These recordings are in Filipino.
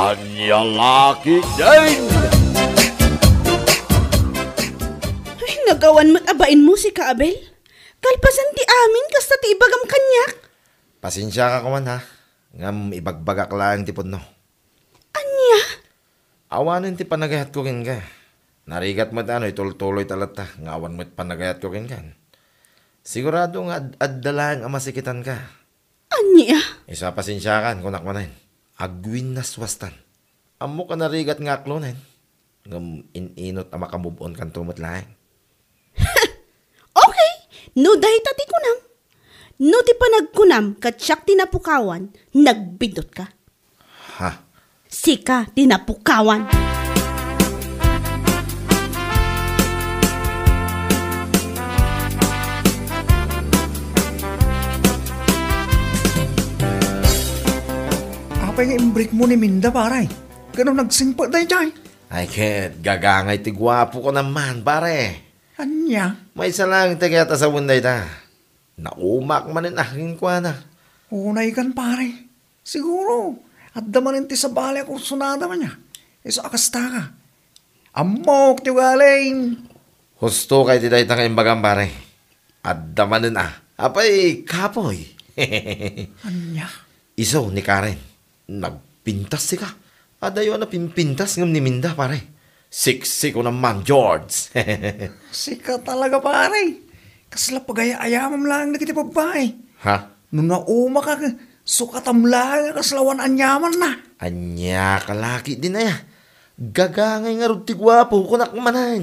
Anya laki din! Ay, nagawan mo't abain mo si Kaabel. Kalpasan ti amin kasta ti ibagam kanyak. Pasensya ka kuman ha. Ngam ibagbagak lang ti no. Anya? Awanin ti panagayat ko kin ka. Narigat mo ano ituloy talata. Ngawan mo't panagayat ko kin kan. Sigurado nga ad-dalang amasikitan ka. Anya? Isa pasensya kan kunak mo na yun. Agwin na swastan. Amo ka narigat nga klonen. Ngam ininot ang makamove on kan tumot lang. Okay, no dahi tati kunam. No ti panagkunam katsyak tinapukawan, nagbidot ka. Ha? Sika tinapukawan. Apay nga imbrik mo ni Minda, paray. Ganun nagsimpa tayo dyan. Ay ket, gagangay ti gwapo ko naman pare. Anya? May isa lang ti kaya sa bunday ta. Naumak man in aking kwa na. Unay kan, pare. Siguro. At damanin ti sa bali ako sunada man niya. Iso akasta ka. Amok ti galing. Husto kay ti dayta kayong bagang pare. At damanin Apay, kapoy. Anya? Iso ni Karen. Nagpintas si ka. Adayo na pimpintas ngam ni Minda pare. Siksi ko naman, George. Sika talaga, pare. Kasla pagaya-ayamam lang na kiti babae. Ha? Nung nauma ka, sukatam lang kaslawan anyaman na. Anya kalaki din na ya. Gagangay nga rin ti gwapo kunak manan.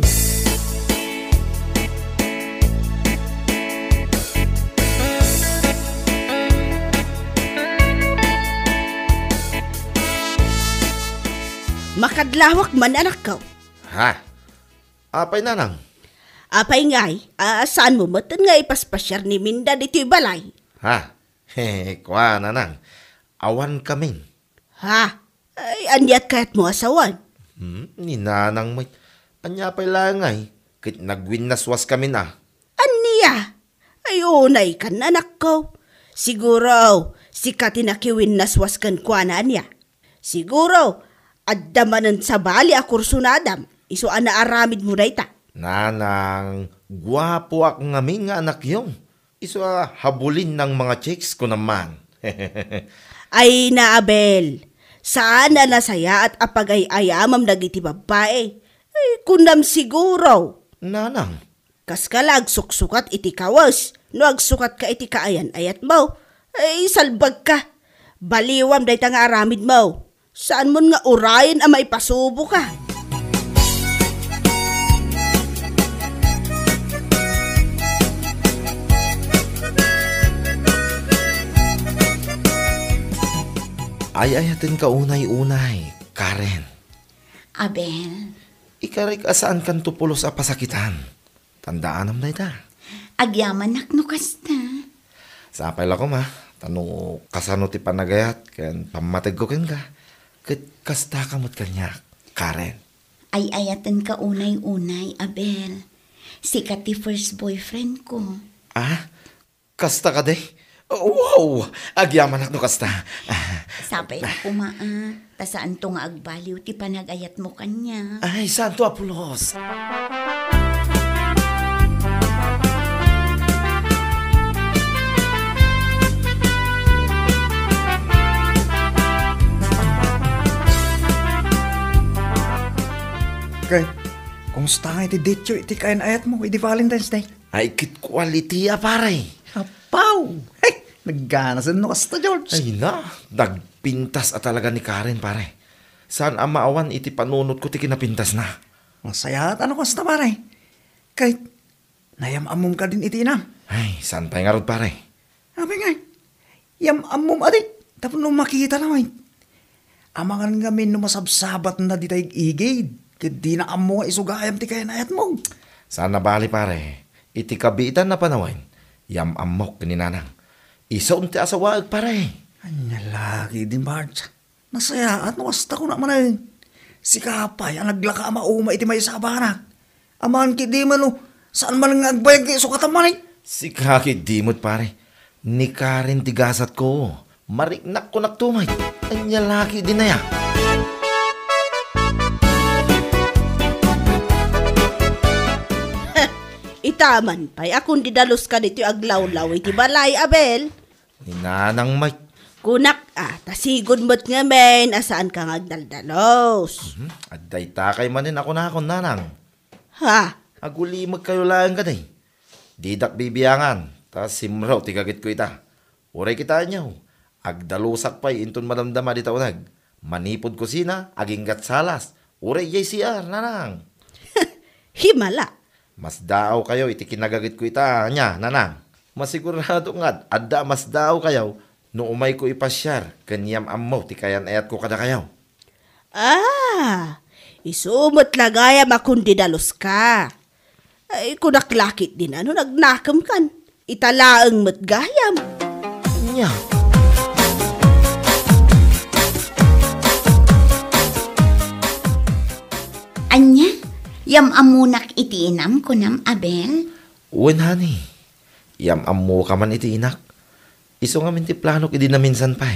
Makadlawak man anak ko. Ha? Apay nanang? Apay ngay, saan mo matan nga ipaspasyar ni Minda dito balay? Ha? Kwa nanang. Awan kaming. Ha? Ay, anyat kahit mo asawan. Ni nanang may. Anya pa'y langay. Kit nagwinaswas kami na. Aniya? Ay, unay kan anak ko. Siguro, si katinakiwin naswas kan kwa na niya. Siguro, addamanan sa bali akursunadam. Iso ana aramid mo na ita. Nanang, gwapo ak ngamin nga anak yung. Iso habulin ng mga chicks ko naman. Ay na Abel, saan na nasaya at apagay-ayamam nagiti babae? Ay kunam siguro. Nanang. Kas ka lag suksukat iti kawas, no agsukat ka iti kaayan ayat mo. Ay salbag ka, baliwam day nga aramid mo. Saan mo nga urayan ang maipasubo ka? Ay-ayatin ka unay-unay, Karen. Abel, Ikarik asaan kan tupulos a pasakitan. Tandaan am na ita. agyaman nakno kasta. Sapay lang ko ma. Tano kasano ti panagayat. Ken pamatig ko ken ka. Ket kasta kamot kanya, Karen. Ay ayatan ka unay-unay, Abel. Sikat ti first boyfriend ko. Ah? Kasta ka de? Wow! Agyaman no kasta. Sapay na kumaa. Ta saan to nga agbaliw ti panagayat mo kanya. Ay, Santo Apolos! Okay. Kumusta nga iti date yun, iti kain ayat mo, iti Valentine's Day? Ay, kit quality pare. Apaw! Hey! Nagganasan no kasta, George. Ay na, nagpintas talaga ni Karen pare. Saan ang maawan iti panunot ko ti kinapintas na. Masaya at ano kasta, pare. Kahit nayamamom ka din iti na. Ay, saan tayo nga ron pare? Sabi nga, yamamom ati. Tapos nung makita naman. Amangan kami nung masabsabat na di tayo igid. Kaya di na amo nga isugayam ti kain ayat mo. Saan nabali pare? Iti kabitan na panawan. Yamamok ni nanang. Isa unti asawag pare. Anya lagi din, Bards. Nasaya at nawasta ko naman ay. Si Kapay ang naglaka mauma iti may sabanak. Aman ki di man saan man nga agbayag kay sukatan man ay. Si Kaki Dimot pare. Ni Karen tigasat ko. Mariknak ko naktumay. Anya laki din na ya. Addaman pa'y akong didalos ka dito aglawlaw iti balay, Abel. Ni Nanang Mike. Kunak, tasigod mo't nga men, asaan ka nga agdaldalos. Adday takay manin ako na akong nanang. Ha? Aguli magkayo lang ka day. Didak bibiyangan. Ta simraw tigagit ko ita. Uray kita niyo. Agdalusak pa'y inton madamdama di taunag. Manipod kusina, aginggat salas. Uray yay CR, nanang. Himala. Mas daaw kayo, iti kinagagit ko ita, nya, nanang. Masigurado nga, adda mas daaw kayo, no umay ko ipasyar, kanyam amaw, ti kayan ayat ko kada kayo. Isumot lagayam akong didalos ka. Ay, kunaklakit din nagnakam kan. Italaang matgayam. Nya. Anya, yam amunak iti inam kunam, Abel. Uwan, honey. Yam amo ka man iti inak. Iso nga minti plano idi na minsan pa.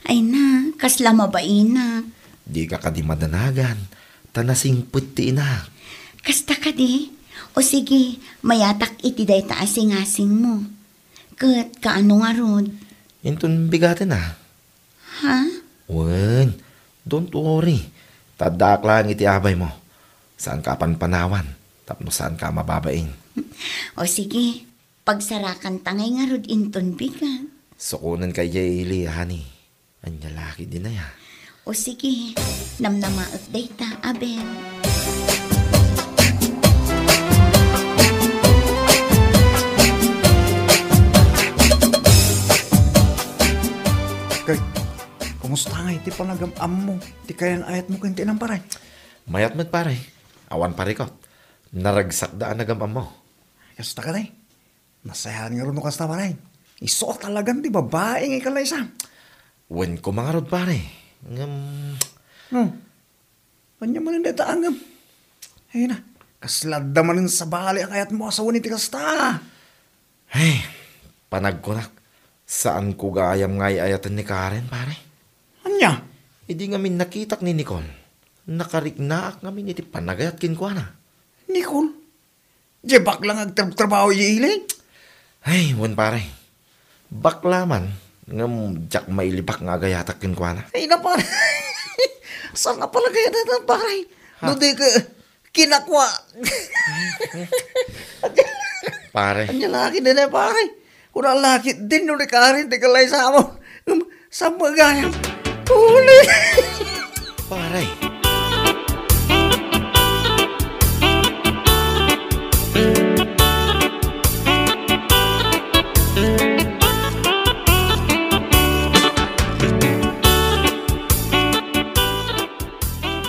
Ay na, kasla mabainak. Di ka kadi madanagan. Tanasing puti inak. Kasta ka di. O sige, mayatak iti day taasing-asing mo. Kat kaano nga rod? Inton bigatin na. Ha? Uwan, don't worry. Tadak lang iti abay mo. Saan ka panpanawan? Tapno saan ka mababain? O sige, pagsarakan tangay nga rod inton bigat. Sukunan kay Jaylee, honey. Anya laki din na ya. O sige, namnamaot day ta, Abel. Kay, kumusta nga iti panagam-am mo? Ti kayan ayat mo kanti ng paray. Mayat met pare. Awan pare ko. Naragsak daan nagamam mo. Kasta ka day. Nasayahan nga rin no kasta paray. Iso talagang di babae nga ikalaysa. Wen ko mga rod pare. Kanya man ang dataangam. Ay na, kaslada man sa bali ang ayat mo asawa ni ti kasta. Hey, panagkunak. Saan ko gayam ngay ayatan ni Karen pare? Anya? Hindi nga min nakitak ni Nicole. Nakarignaak nga min iti panagayat kinkwana. Nicole? Di baklang agtrabaho yi ilay? Ay, wen pare. Baklaman. Ngam jak mailibak nga gayatak kinkwana. Ay na pare. Saan na pala kaya natin pare? No di ka kinakwa. Pare. Anya laki din eh pare. Kung laki din no di Karen di kalay sa mo. Sa magayam. Uli. Pare.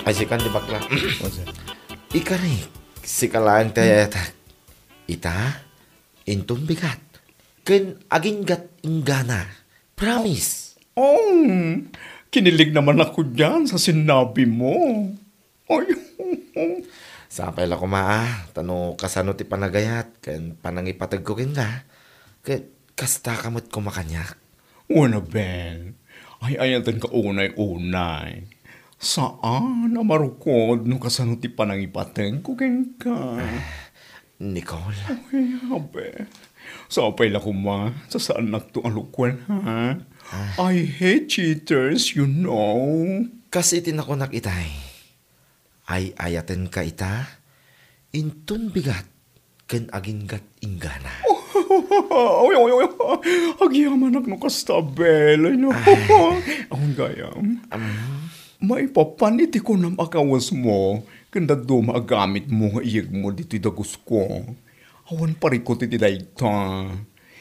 Ay, sikan di bakla. Ika rin. Sikalaan tayo ita, intong bigat. Ken aginggat ingana. Promise. Kinilig naman ako dyan sa sinabi mo. Ay, Sapay la ko maa. Tano kasano ti panagayat. Ken panangipatag ko ken nga. Ken kasta kamot ko makanyak. Una Ben, ay ayatan ka unay-unay. Saan na marukod no kasano ti panangipateng ko ken ka? Nicole. Ay, abe. Sapay la ko ma, sa saan nakto alukwan ha? I hate cheaters, you know. Kasi tinakunak itay. Ay ayaten ka ita. Intun bigat. Ken aginggat ingana. Oy, agyaman no kastabel. No? Ang gayam. Maipapaniti ko na makawas mo. Kanda magamit mo nga iyag mo dito dagus ko. Awan parikot iti dayta.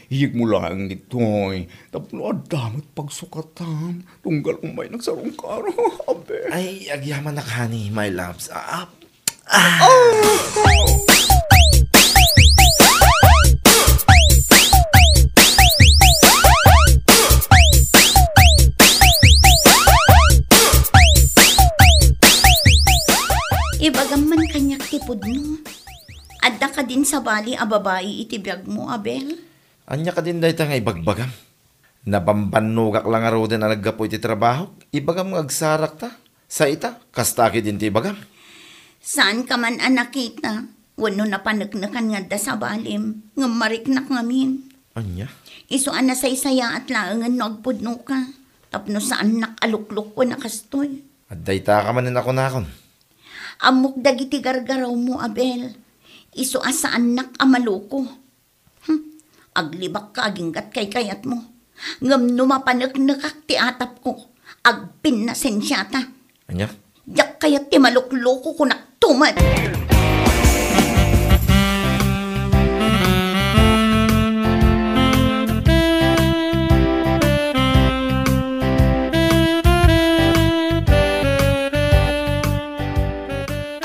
Iyag mo lang dito'y. Tapno adamat pagsukatan. Tunggal umay nagsarong karo. Abe. Ay, agyaman na honey, my loves. Ibagam man kanyak tipod no. Adda ka din sa bali a babae itibiyag mo, Abel. Anya ka din dahita nga ibagbagam. Nabambanugak lang aro din na naggapo iti trabaho. Ibagam nga agsarak ta. Sa ita, kastaki din ti ibagam. Saan ka man nakita? Wano na panagnakan nga da sa balim, nga mariknak ngamin. Anya? Isuan na sa isaya at laangan no agpudno ka. Tapno saan nakaluklok ko nakastoy. Aday ta ka manin ako nakon. Amok dagiti gargaraw mo, Abel. Isua saan nakamaloko. Aglibak ka aginggat kay kayat mo. Ngam numapanak nakakti atap ko. Agpin na sensyata. Anya? Yak kayat ti malukloko ko naktumad.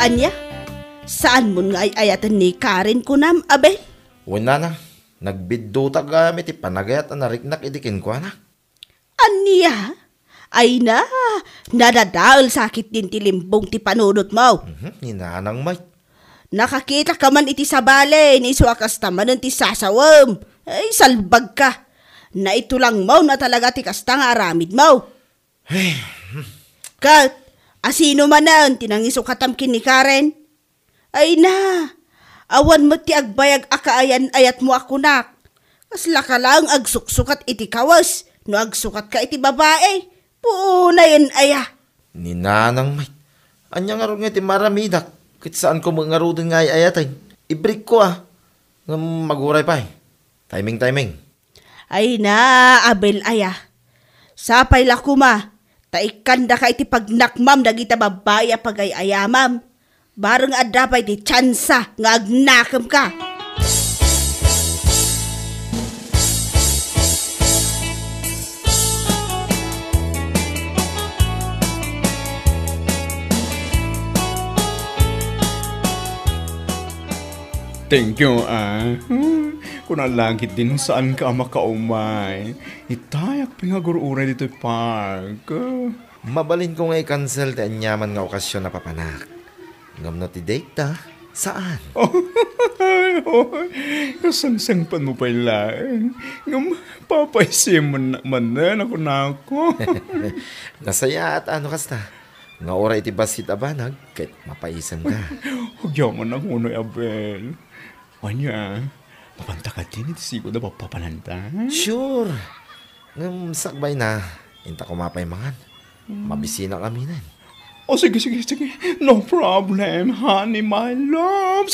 Anya, saan mo nga ayatan ni Karen kunam, Abel? Wala na. Nagbiddo ta gamit ipanagayat na nariknak idikin ko na. Anya? Ay na, nadadaal sakit din tilimbong ti panunot mo. Ninanang may. Nakakita ka man iti sa bale, ni suwakas taman ti sasawam. Ay, salbag ka. Na ito lang mo na talaga ti kasta nga aramid mo. Kat, asino man na tinangiso katamkin ni Karen? Ay na, awan mo ti agbayag akaayan ayat mo ako nak. Kasla ka lang agsuksukat iti kawas, no agsukat ka iti babae. Puuna yun aya. Ninanang may. Anya nga rin nga iti maramidak. Kit saan ko mga rin nga ayatay. Ibrik ko Nga maguray pa Timing. Ay na, Abel aya. Sapay la kuma. Taikanda ka iti pagnakmam dagita babaya pagay ayamam. Barang adapay ti tsansa nga agnakam ka. Thank you, Kung nalangit din saan ka makaumay. Itayak pingagururay dito park. Mabalin ko nga i-cancel ti anyaman nga okasyon na papanak. Ngam no ti date ta. Saan? Kasangsang pa mo pala. Ngam papaisim man na ako. Nasaya at ano kasta. Nga oray iti basit abanag, kahit mapaisam ka. Hugyaman ang unoy, Abel. Anya, mapanta ka din iti sigo na papananta. Sure. Ngam sakbay na. Inta ko mapay mangan. Mabisina kami na. Oh, sige. No problem, honey, my love.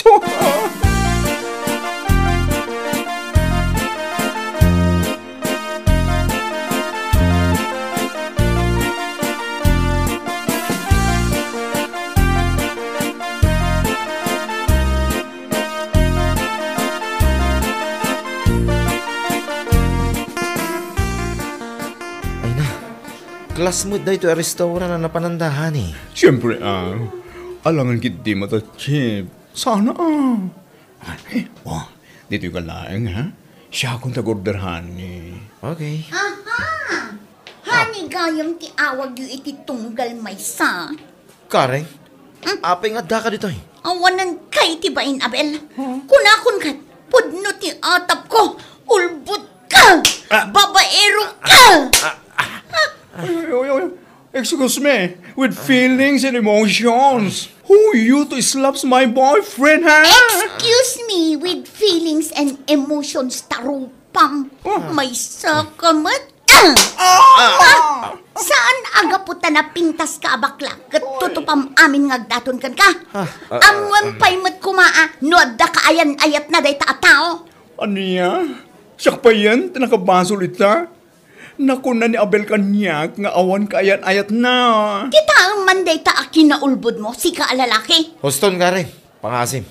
Classmate da ito ang restaurant na napanandahan Siyempre, alangan kit di mata chip. Sana, dito yung kalaeng, ha? Siya akong tag-orderhan Okay. Aha! Hani gayam ti awag yu iti tunggal maysa. Karen, apay nga da ka dito Awanan kay ti bain, Abel. Kunakon kat, pudno ti atap ko. Ulbut ka! Babaero ka! Excuse me, with feelings and emotions. Who you to slaps my boyfriend, ha? Excuse me, with feelings and emotions tarupam. May sakamat. Saan aga puta na pintas ka bakla? Katutupam amin ngagdaton kan ka? Amwan pa'y mat kumaa, no da ka ayan-ayat na day taatao. Aniya? Siyak pa yan, tinakabasol ita. Naku na ni Abel kanyak, nga awan ka ayat-ayat na. Kita ang manday ta akin na ulbod mo, sika alalaki. Hoston, Karen, pangasim.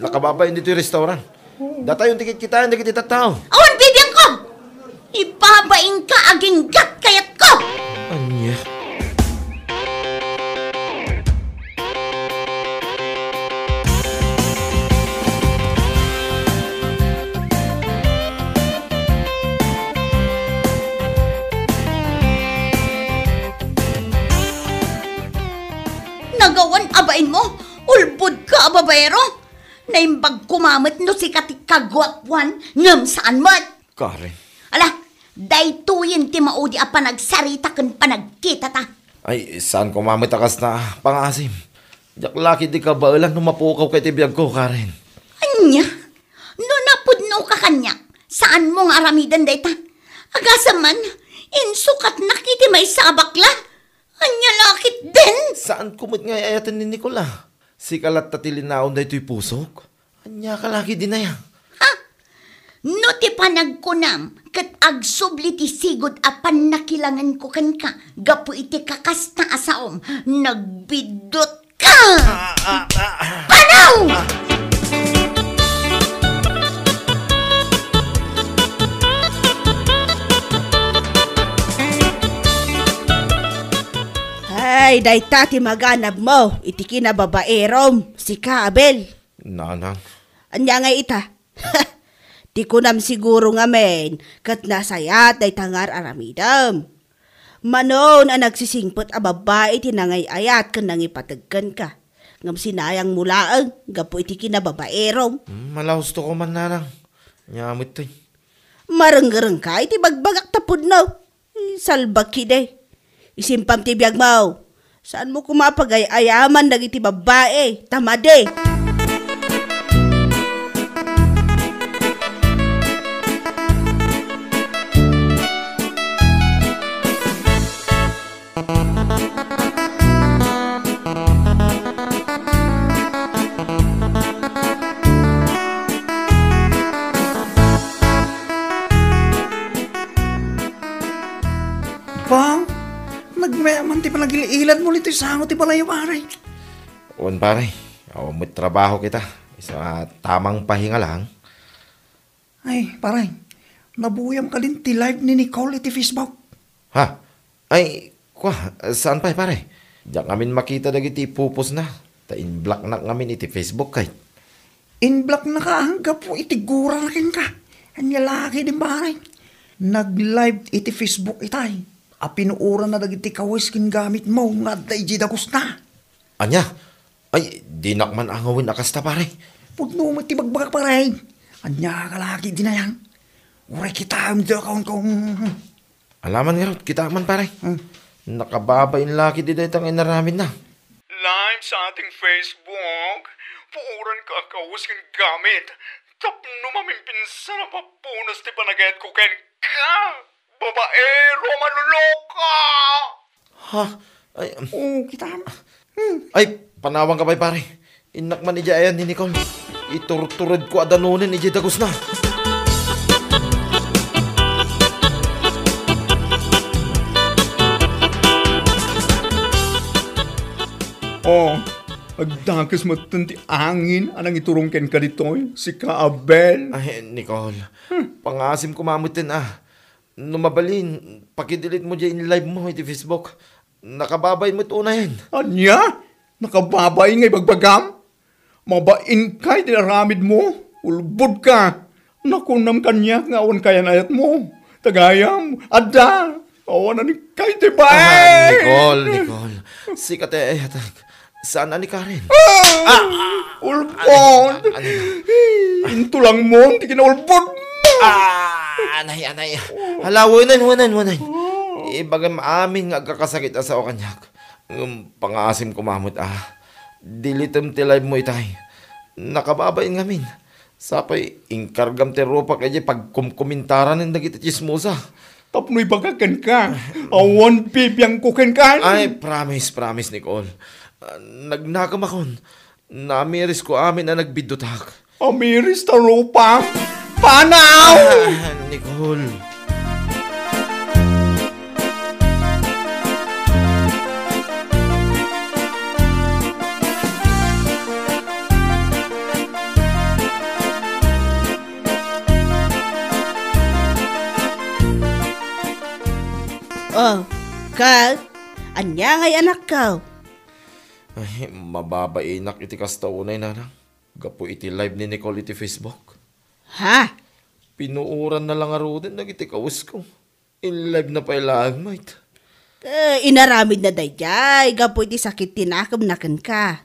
Nakababa yun dito yung restaurant. Data yung tikit kita, hindi kita tao. Awan, bibiyang ko! Ibabaing ka aging gat kayat ko! Anya? Nagawan abain mo, ulbod ka ababayero. Naimbag kumamit no si katikagwapwan, ngam saan mat. Karen. Ala, daytuyin ti maudi a panagsarita kan panagkita ta. Ay, saan ko mamitakas na pangasim? Jak laki di ka ba lang numapukaw kay tibiyag ko, Karen. Nya, no napudno ka kanya, saan mo nga aramidan dayta? Agasaman, insukat nakiti may sabakla. Anya lakit din. Saan kumot nga ayatan ni Nicola? Si kalat tatilinaon da ito'y pusok. Anya ka laki din na yan. No ti panagkunam, kat agsubli ti sigod apan nakilangan ko kan ka, gapu iti kakasta asaom, nagbidot ka! Panaw! Ay, dayta ti maganab mo, iti kinababaerom, si Abel. Nanang. Anya nga ita? Ti kunam siguro nga men, kat nasayat day tangar aramidam. Manon ang nagsisingpot a babae tinangay ayat kan nangipatagkan ka. Ngam sinayang mulaang, gapo iti kinababaerom. Malausto ko man, nanang. Nyamit to'y. Maranggarang ka, iti bagbagak tapod no. Salbag kide. Isimpam ti biyag mo. Saan mo kumapagay-ayaman dagiti babae, tamade. Bang, nagmayaman ti panagiliilan mo nito sango ti balay pare. On pare, may trabaho kita. Isa tamang pahinga lang. Ay, pare, nabuyam ka din ti live ni Nicole iti Facebook. Ha? Ay, saan pa pare? Diyan ngamin makita dagiti pupos na. Ta-in-block na ngamin iti Facebook kay. In-block na ka, hanggang po itigura na kin ka. Anya laki din pare. Nag-live iti Facebook itay. Apinuuran na dagiti kawis kin gamit mo nga day jidagos na. Anya? Ay, di nakman angawin akasta pare. Pudno mo ti bagbagak pare. Anya kalaki din na yan. Uray kita ang akong kong... Alaman nga rin, kita man pare. Nakababain laki di dahil tangin naramin na. Live sa ating Facebook, puuran ka kawas kang gamit. Tapno mamin pinsan na papunas ti panagayat ko ken ka. Babaero, maluloka! Ha? Ay, kita. ay panawang ka ba pare? Inak man ija ayan ni Nicole. Iturturad ko adanunin ija dagos na. Oh, agdakas matan ti angin anang iturong ken ka ditoy, si Abel. Ay, Nicole. Pangasim ko mamutin Numabalin, pakidelete mo dyan live mo iti Facebook. Nakababay mo ito na yan. Anya? Nakababay ngay bagbagam? Mabain kay dinaramid mo. Ulbod ka. Nakunam kanya nga awan kaya ayat mo. Tagayam, adda. Awan na ni kay tibay. Nicole. Sikat saan na ni Karen? Ulbod. Into lang mo, hindi kinaulbod mo. Anay. Hala, wanan. Ibagam amin nga kakasakit sa o kanyak. Pangasim ko mamut Dilitem ti live mo itay. Nakababain ngamin. Sapay, inkargam ti ropa kaya pagkumkumentaran ng dagiti chismosa. Tapnoy bagakan ka. Awan bibiyang kuken ka. Ay, promise, Nicole. Nagnakam akon. Namiris ko amin na nagbidutak. Amiris ta ropa. Panaw! Nicole. Oh, Kal, anya ngay anak ka. Ay, mababainak iti kastaunay nanang. Gapo iti live ni Nicole iti Facebook. Ha? Pinuuran na lang arudan nagiti kawas ko. In live na pa ilang, mate. Inaramid na dayjay, gapo iti sakit tinakam nakan ka.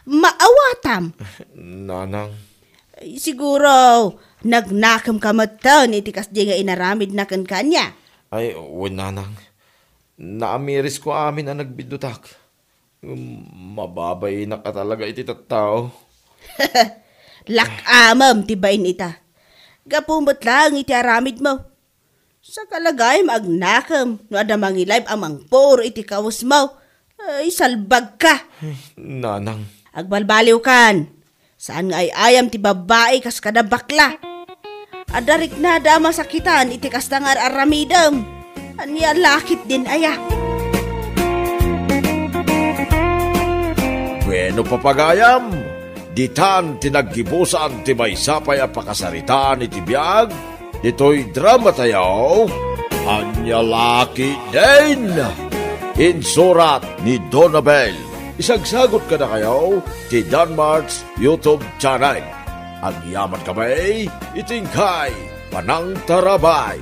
Maawatam. Nanang. Siguro, nagnakam ka matan iti kasdi nga inaramid nakan kanya. Ay, nanang. Naamiris ko amin ang nagbidutak. Mababay na ka talaga iti tattao. Lakamam tibain ita. Gapumot lang iti aramid mo. Sa kalagay magnakam no ada mangilay amang por iti kawas mo. Ay salbag ka. Nanang. Agbalbaliw kan. Saan nga ay ayam ti babae kas kada bakla. Adarik na dama sakitan iti kastangar aramidam. Anya lakit din aya. Bueno papagayam, ditan tinaggibusan ti may sapay a pakasaritaan iti biyag, ito'y drama tayo, anya laki din. Insurat ni Donabel. Isagsagot ka na kayo ti Danmarks YouTube channel. Ang yaman kamay, itingkay, panang tarabay.